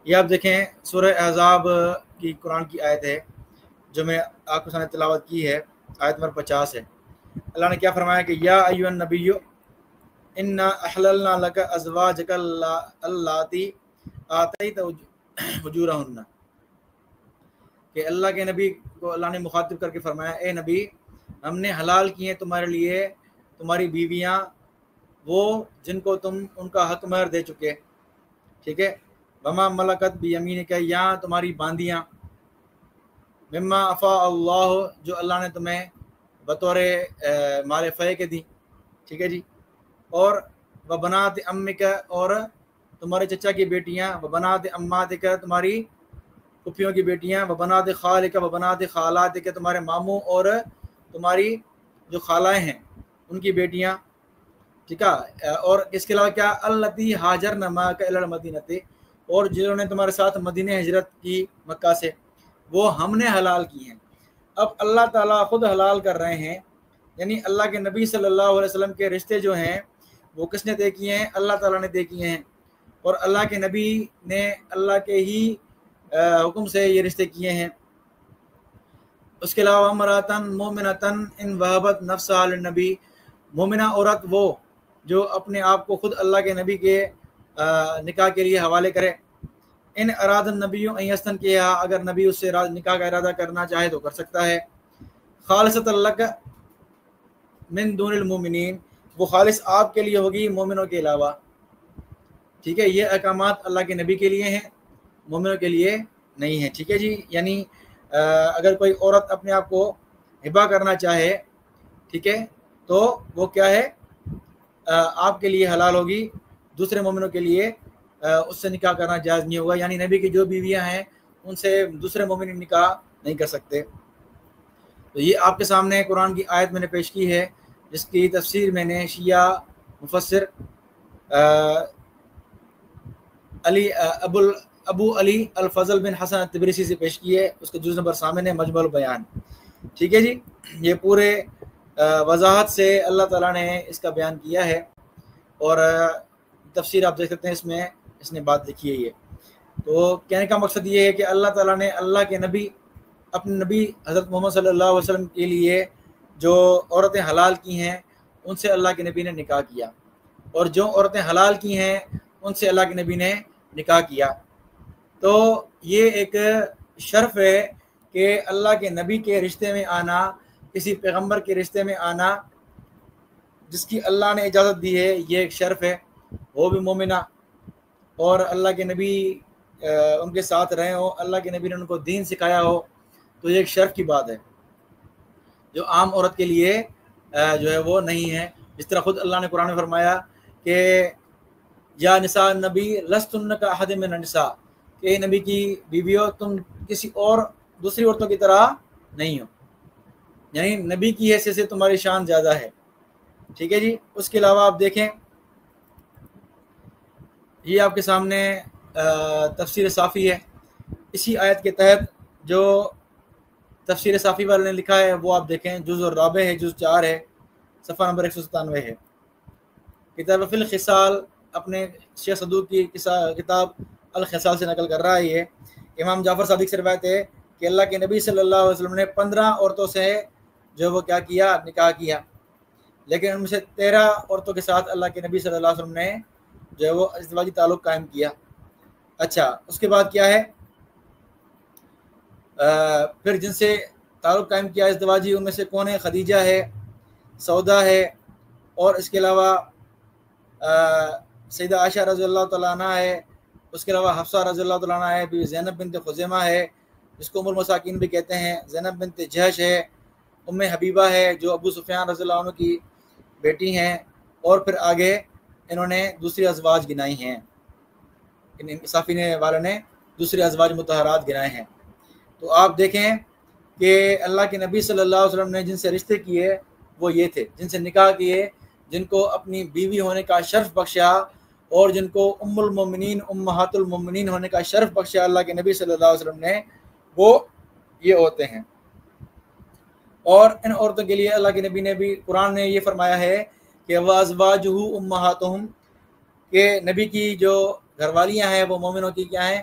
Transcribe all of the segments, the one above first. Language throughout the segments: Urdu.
یہ آپ دیکھیں سورہ احزاب کی قرآن کی آیت ہے جو میں آپ کے سامنے تلاوت کی ہے، آیت نمبر 50 ہے۔ اللہ نے کیا فرمایا کہ یا ایھا النبی انا احللنا لک ازواجک اللاتی آتیت اجورہن، کہ اللہ کے نبی کو اللہ نے مخاطب کر کے فرمایا اے نبی، ہم نے حلال کی ہیں تمہارے لیے تمہاری بیویاں وہ جن کو تم ان کا حق مہر دے چکے، ٹھیک ہے، وما ملکت بیمینک، یا تمہاری باندیاں، مما افاء اللہ، جو اللہ نے تمہیں بطور مال فے کے دی، ٹھیک ہے جی، اور وبنات امک، اور تمہارے چچا کی بیٹیاں، وبنات اماتک، تمہاری پھپھیوں کی بیٹیاں، وبنات خالک وبنات خالاتک، تمہارے ماموں اور تمہاری جو خالائیں ہیں ان کی بیٹیاں، ٹھیک ہے، اور اس کے علاوہ کیا التی ہاجرن معک الی المدینہ، اور جنہوں نے تمہارے ساتھ مدینہ ہجرت کی مکہ سے، وہ ہم نے حلال کی ہیں۔ اب اللہ تعالیٰ خود حلال کر رہے ہیں، یعنی اللہ کے نبی صلی اللہ علیہ وسلم کے رشتے جو ہیں وہ کس نے طے کیے ہیں؟ اللہ تعالیٰ نے طے کیے ہیں، اور اللہ کے نبی نے اللہ کے ہی حکم سے یہ رشتے کیے ہیں۔ اس کے علاوہ امراتن مومنتن ان وہبت نفسہا للنبی، مومنہ عورت وہ جو اپنے آپ کو خود اللہ کے نبی کے نکاح کے لیے حوالے کرے، ان اراد النبی ان یستنکحھا، اگر نبی اس سے نکاح کا ارادہ کرنا چاہے تو کر سکتا ہے، خالصۃ لک من دون المؤمنین، وہ خالص آپ کے لیے ہوگی مومنوں کے علاوہ، ٹھیک ہے، یہ احکامات اللہ کے نبی کے لیے ہیں، مومنوں کے لیے نہیں ہیں، ٹھیک ہے جی، یعنی اگر کوئی عورت اپنے آپ کو ہبہ کرنا چاہے، ٹھیک ہے، تو وہ کیا ہے آپ کے لیے حلال ہوگی، دوسرے مومنوں کے لیے اس سے نکاح کرنا جائز نہیں ہوگا، یعنی نبی کی جو بیویاں ہیں ان سے دوسرے مومن نکاح نہیں کر سکتے۔ تو یہ آپ کے سامنے قرآن کی آیت میں نے پیش کی ہے، جس کی تفسیر میں نے شیعہ مفسر ابو علی الفضل بن حسن التبریسی سے پیش کی ہے، اس کا جز نمبر سامنے ہے، مجمع البیان، ٹھیک ہے جی۔ یہ پورے وضاحت سے اللہ تعالیٰ نے اس کا بیان کیا ہے، اور تفسیر آپ دیکھ سکتے ہیں، اس نے بات لکھی ہے یہ۔ تو کہنے کا مقصد یہ ہے کہ اللہ تعالیٰ نے اللہ کے نبی، اپنے نبی حضرت محمد صلی اللہ علیہ وسلم کے لیے جو عورتیں حلال کی ہیں ان سے اللہ کے نبی نے نکاح کیا، اور جو عورتیں حلال کی ہیں ان سے اللہ کے نبی نے نکاح کیا۔ تو یہ ایک شرف ہے کہ اللہ کے نبی کے رشتے میں آنا، کسی پیغمبر کے رشتے میں آنا جس کی اللہ نے اجازت دی ہے، یہ ایک شرف ہے، وہ بھی مومنہ، اور اللہ کے نبی ان کے ساتھ رہے ہو، اللہ کے نبی نے ان کو دین سکھایا ہو، تو یہ ایک شرف کی بات ہے جو عام عورت کے لیے جو ہے وہ نہیں ہے۔ اس طرح خود اللہ نے قرآن میں فرمایا کہ یا نساء النبی لستن کاحد من النساء، کہ نبی کی بیویوں تم کسی اور دوسری عورتوں کی طرح نہیں ہو، یعنی نبی کی حیثیت سے تمہاری شان زیادہ ہے، ٹھیک ہے جی۔ اس کے علاوہ آپ دیکھیں، یہ آپ کے سامنے تفسیر صافی ہے، اسی آیت کے تحت جو تفسیر صافی والے نے لکھا ہے وہ آپ دیکھیں، جز الرابع ہے، جز 4 ہے، صفحہ نمبر 197 ہے، کتاب فی الخصال، اپنے شیخ صدوق کی کتاب الخصال سے نقل کر رہا ہے۔ یہ امام جعفر صادق سے روایت ہے کہ اللہ کے نبی صلی اللہ علیہ وسلم نے 15 عورتوں سے جو وہ کیا کیا، نکاح کیا، لیکن ان میں سے 13 عورتوں کے ساتھ اللہ کے نبی صلی اللہ علیہ وسلم نے جو ہے وہ ازدواجی تعلق قائم کیا۔ اچھا، اس کے بعد کیا ہے، پھر جن سے تعلق قائم کیا ازدواجی، ان میں سے کون ہے؟ خدیجہ ہے، سودا ہے، اور اس کے علاوہ سیدہ عائشہ رضی اللہ تعالیٰ عنہ ہے، اس کے علاوہ حفصہ رضی اللہ تعالیٰ عنہ ہے، بیوی زینب بنت خزیمہ ہے جس کو ام المساکین بھی کہتے ہیں، زینب بنت جہش ہے، ام حبیبہ ہے جو ابو سفیان رضی اللہ عنہ کی بیٹی ہیں، اور پھر آگے انہوں نے دوسری ازواج گنائی ہیں، صافی والے نے دوسری ازواج مطہرات گنائے ہیں۔ تو آپ دیکھیں کہ اللہ کے نبی صلی اللہ علیہ وسلم نے جن سے رشتے کیے وہ یہ تھے، جن سے نکاح کیے، جن کو اپنی بیوی ہونے کا شرف بخشا، اور جن کو ام المومنین، امہات المومنین ہونے کا شرف بخشا اللہ کے نبی صلی اللہ علیہ وسلم نے، وہ یہ ہوتے ہیں۔ اور ان عورتوں کے لیے اللہ کے نبی نے بھی قرآن نے یہ فرمایا ہے کہ وَأَزْوَاجُهُ أُمَّهَاتُهُمْ، کہ نبی کی جو گھر والیاں ہیں وہ مومنوں کی کیا ہیں؟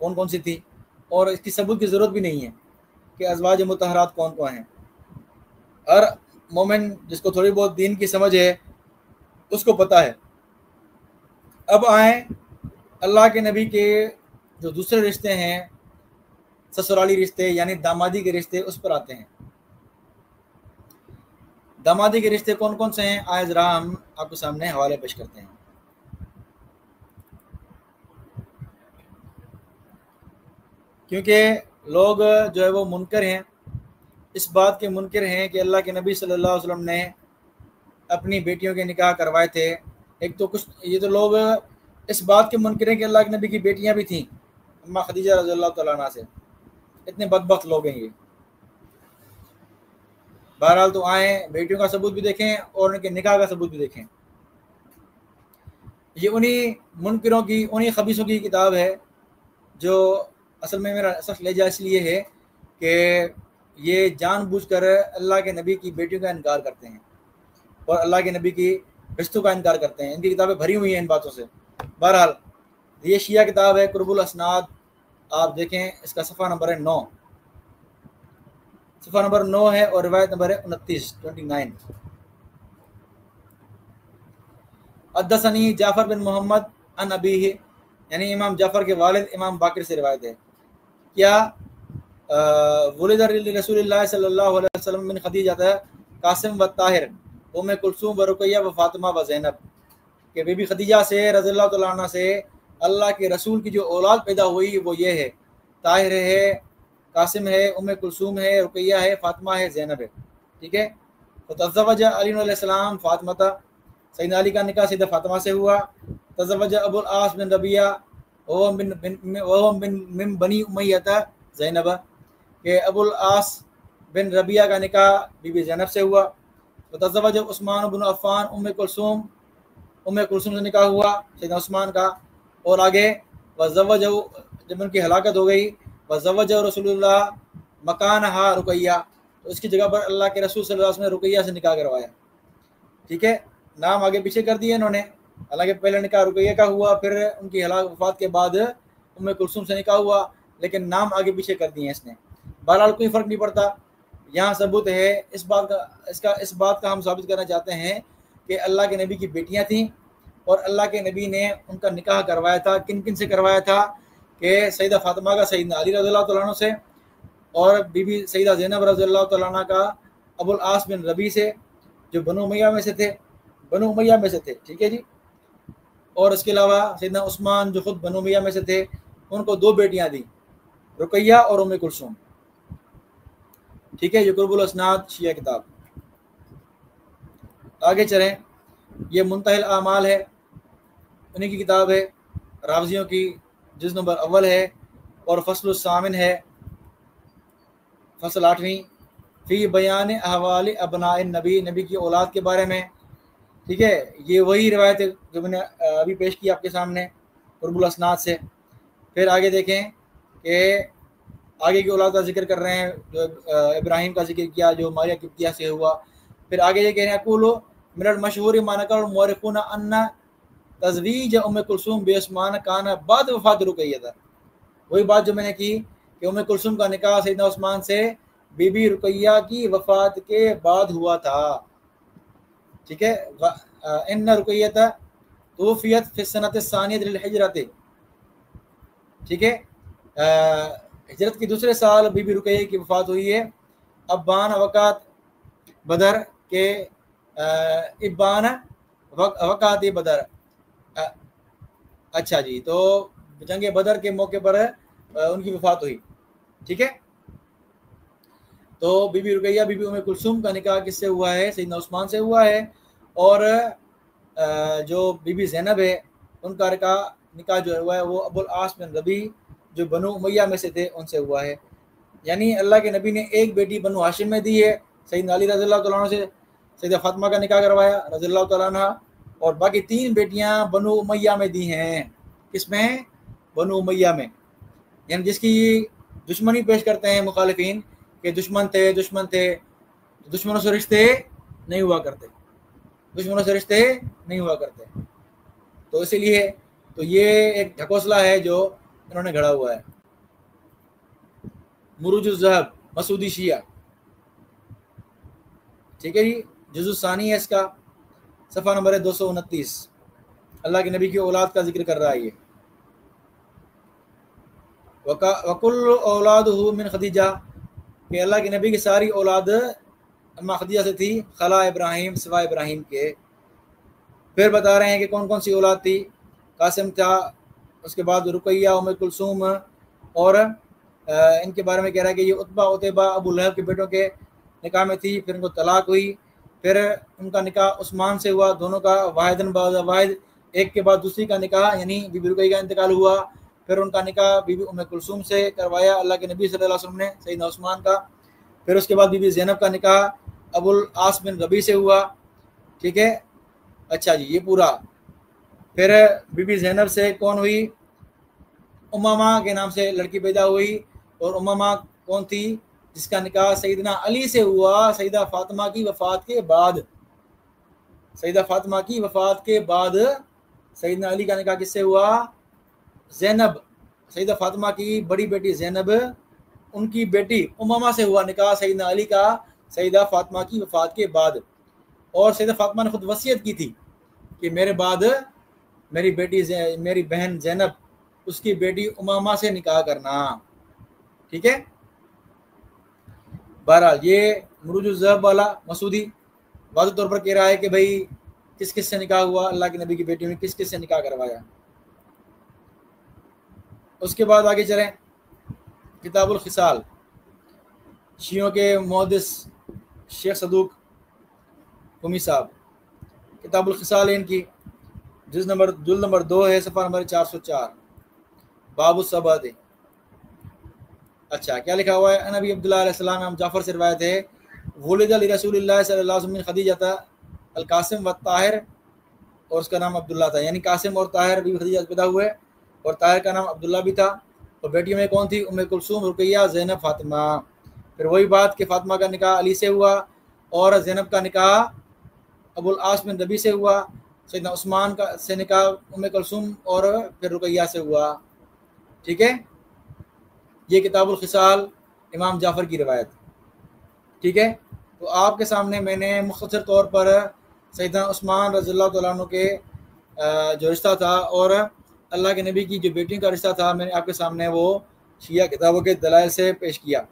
کون کون سی تھی، اور اس کی ثبوت کی ضرورت بھی نہیں ہے کہ ازواج مطہرات کون کون ہیں۔ ہر مومن جس کو تھوڑی بہت دین کی سمجھ ہے اس کو پتہ ہے۔ اب آئیں اللہ کے نبی کے جو دوسرے رشتے ہیں، سسرالی رشتے یعنی دامادی کے رشتے، اس پر آتے ہیں۔ دامادی کے رشتے کون کون سے ہیں، آئے ذرا ہم آپ کے سامنے حوالے پیش کرتے ہیں۔ کیونکہ لوگ جو ہے وہ منکر ہیں، اس بات کے منکر ہیں کہ اللہ کے نبی صلی اللہ علیہ وسلم نے اپنی بیٹیوں کے نکاح کروائے تھے۔ ایک تو کچھ یہ تو لوگ اس بات کے منکر ہیں کہ اللہ کے نبی کی بیٹیاں بھی تھیں اما خدیجہ رضی اللہ تعالیٰ عنہ سے۔ اتنے بدبخت لوگ ہیں یہ۔ بہرحال تو آئیں بیٹیوں کا ثبوت بھی دیکھیں اور ان کے نکاح کا ثبوت بھی دیکھیں۔ یہ انہی منکروں کی، انہی خبیثوں کی کتاب ہے جو اصل میں میرا سخت لہجہ اس لیے ہے کہ یہ جان بوجھ کر اللہ کے نبی کی بیٹیوں کا انکار کرتے ہیں اور اللہ کے نبی کی رشتوں کا انکار کرتے ہیں۔ ان کی کتابیں بھری ہوئی ہیں ان باتوں سے۔ بہرحال یہ شیعہ کتاب ہے قرب الاسناد، آپ دیکھیں اس کا صفحہ نمبر ہے 9، صفحہ نمبر 9 ہے اور روایت نمبر ہے 29۔ حدثنی جعفر بن محمد عن ابیہ، یعنی امام جعفر کے والد امام باقر سے روایت ہے۔ کیا ولد رسول اللہ صلی اللہ علیہ وسلم من خدیجہ قاسم و طاہر ام کلثوم و رقیہ و فاطمہ و زینب، کہ بی بی خدیجہ سے رضی اللہ تعالیٰ عنہ سے اللہ کے رسول کی جو اولاد پیدا ہوئی وہ یہ ہے، طاہر ہے، قاسم ہے، ام کلثوم ہے، رقیہ ہے، فاطمہ ہے، زینب ہے۔ ٹھیک ہے۔ تزوج علی علیہ السلام فاطمہ، سیدنا علی کا نکاح سیدہ فاطمہ سے ہوا۔ تزوج ابو العاص بن ربیہ وہو من بنی امیہ زینب، کہ ابو العاص بن ربیہ کا نکاح بی بی زینب سے ہوا۔ تزوج عثمان بن عفان ام کلثوم سے نکاح ہوا سیدنا عثمان کا۔ اور آگے وزوج، جب ان کی ہلاکت ہو گئی، وزوج رسول اللہ مکانہا رقیہ، تو اس کی جگہ پر اللہ کے رسول صلی اللہ علیہ وسلم نے رقیہ سے نکاح کروایا۔ ٹھیک ہے، نام آگے پیچھے کر دیے انہوں نے، حالانکہ پہلے نکاح رقیہ کا ہوا، پھر ان کی وفات کے بعد ام کلثوم سے نکاح ہوا، لیکن نام آگے پیچھے کر دیے اس نے۔ بہرحال کوئی فرق نہیں پڑتا، یہاں ثبوت ہے اس بات کا ہم ثابت کرنا چاہتے ہیں کہ اللہ کے نبی کی بیٹیاں تھیں اور اللہ کے نبی نے ان کا نکاح کروایا تھا۔ کن کن سے کروایا تھا؟ کہ سیدہ فاطمہ کا سیدنا علی رضی اللہ تعالیٰ عنہ سے، اور بی بی سیدہ زینب رضی اللہ تعالیٰ عنہ کا ابو العاص بن ربی سے، جو بنو امیہ میں سے تھے۔ ٹھیک ہے جی۔ اور اس کے علاوہ سیدنا عثمان جو خود بنو امیہ میں سے تھے، ان کو 2 بیٹیاں دیں، رقیہ اور ام کلثوم۔ ٹھیک ہے، یہ قرب الاسناد شیعہ کتاب۔ آگے چلیں، یہ منتہی الاعمال ہے، انہیں کی کتاب ہے، راوزیوں کی، جز نمبر اول ہے، اور فصل الثامن ہے، فصل 8ویں، فی بیان احوال ابناء النبی، نبی کی اولاد کے بارے میں۔ ٹھیک ہے، یہ وہی روایت ہے جو میں نے ابھی پیش کی آپ کے سامنے قرب الاسناد سے۔ پھر آگے دیکھیں کہ آگے کی اولاد کا ذکر کر رہے ہیں، جو ابراہیم کا ذکر کیا جو ماریہ قبطیہ سے ہوا۔ پھر آگے یہ کہہ رہے ہیں اقول من المشہور ما نقل المؤرخون ان تزویج ام کلثوم بعثمان کان بعد وفات رقیہ، وہی بات جو میں نے کی کہ ام کلثوم کا نکاح سیدنا عثمان سے بی بی رقیہ کی وفات کے بعد ہوا تھا۔ ٹھیک ہے، ان رقیہ توفیت فی السنۃ الثانیہ للہجرۃ، ٹھیک ہے، ہجرت کے دوسرے سال بی بی رقیہ کی وفات ہوئی ہے۔ ابان وقات بدر کے ابان وقات بدر، اچھا جی، تو جنگ بدر کے موقع پر ان کی وفات ہوئی۔ ٹھیک ہے، تو بی بی رقیہ بی بی ام کلثوم کا نکاح کس سے ہوا ہے؟ سیدنا عثمان سے ہوا ہے، اور جو بی بی زینب ہے ان کا نکاح جو ہوا ہے وہ ابو العاص بن ربی جو بنو امیہ میں سے تھے ان سے ہوا ہے۔ یعنی اللہ کے نبی نے ایک بیٹی بنو ہاشم میں دی ہے سیدنا علی رضی اللہ تعالیٰ عنہ سے، سیدہ فاطمہ کا نکاح کروایا رضی اللہ تعالیٰ عنہ، اور باقی 3 بیٹیاں بنو امیہ میں دی ہیں۔ کس میں؟ بنو امیہ میں، یعنی جس کی دشمنی پیش کرتے ہیں مخالفین کہ دشمن تھے، دشمنوں سے رشتے نہیں ہوا کرتے، تو اسی لیے تو یہ ایک ڈھکوسلا ہے جو انہوں نے گھڑا ہوا ہے. مروج الذہب مسعودی شیعہ. ٹھیک ہے جی. جزء ثانی ہے اس کا, صفحہ نمبر ہے 229. اللہ کے نبی کی اولاد کا ذکر کر رہا ہے یہ. وکل اولادہ من خدیجہ, کہ اللہ کے نبی کی ساری اولاد اما خدیجہ سے تھی, خلا ابراہیم سوا ابراہیم کے. پھر بتا رہے ہیں کہ کون کون سی اولاد تھی. قاسم تھا, اس کے بعد رقیہ, ام کلثوم, اور ان کے بارے میں کہہ رہا ہے کہ یہ عتبہ عتیبہ ابو لہب کے بیٹوں کے نکاح میں تھی. پھر ان کو طلاق ہوئی. پھر ان کا نکاح عثمان سے ہوا, دونوں کا واحداً بعد واحد, ایک کے بعد دوسری کا نکاح یعنی بی بی رقیہ کا انتقال ہوا. پھر ان کا نکاح بی بی ام کلثوم سے کروایا اللہ کے نبی صلی اللہ علیہ وسلم نے, سیدنا عثمان کا. پھر اس کے بعد بی بی زینب کا نکاح ابو العاص بن ربیع سے ہوا. ٹھیک ہے. اچھا جی, یہ پورا. پھر بی بی زینب سے کون ہوئی؟ امامہ کے نام سے لڑکی پیدا ہوئی. اور امامہ کون تھی؟ جس کا نکاح سیدنا علی سے ہوا سیدہ فاطمہ کی وفات کے بعد. سیدہ فاطمہ کی وفات کے بعد سیدنا علی کا نکاح کس سے ہوا؟ زینب, سیدہ فاطمہ کی بڑی بیٹی زینب, ان کی بیٹی امامہ سے ہوا نکاح سیدنا علی کا سیدہ فاطمہ کی وفات کے بعد. اور سیدہ فاطمہ نے خود وصیت کی تھی کہ میرے بعد میری بہن زینب, اس کی بیٹی امامہ سے نکاح کرنا. ٹھیک ہے. بہرحال یہ مروج الذہب والا مسعودی واضح طور پر کہہ رہا ہے کہ بھائی کس کس سے نکاح ہوا, اللہ کے نبی کی بیٹی میں کس کس سے نکاح کروایا. اس کے بعد آگے چلیں. کتاب الخصال, شیعوں کے محدث شیخ صدوق قمی صاحب. کتاب الخصال ان کی جلد نمبر 2 ہے, صفحہ نمبر 404. باب الصبات. اچھا, کیا لکھا ہوا ہے؟ نبی عبداللہ علیہ السلام امام جعفر سے روایت ہے, ولد لرسول اللہ صلی اللہ علیہ وسلم خدیجہ القاسم والطاہر, اور اس کا نام عبداللہ تھا. یعنی قاسم اور طاہر بھی خدیجہ پیدا ہوئے, اور طاہر کا نام عبداللہ بھی تھا. اور بیٹیوں میں کون تھی؟ ام کلثوم, رقیہ, زینب, فاطمہ. پھر وہی بات کہ فاطمہ کا نکاح علی سے ہوا, اور زینب کا نکاح ابو العاص بن ربیع سے ہوا. سیدنا عثمان کا سے نکاح ام کلثوم اور پھر رقیہ سے ہوا. ٹھیک ہے. یہ کتاب الخصال امام جعفر کی روایت. ٹھیک ہے. تو آپ کے سامنے میں نے مختصر طور پر سیدنا عثمان رضی اللہ تعالیٰ عنہ کے جو رشتہ تھا اور اللہ کے نبی کی جو بیٹی کا رشتہ تھا, میں نے آپ کے سامنے وہ شیعہ کتابوں کے دلائل سے پیش کیا.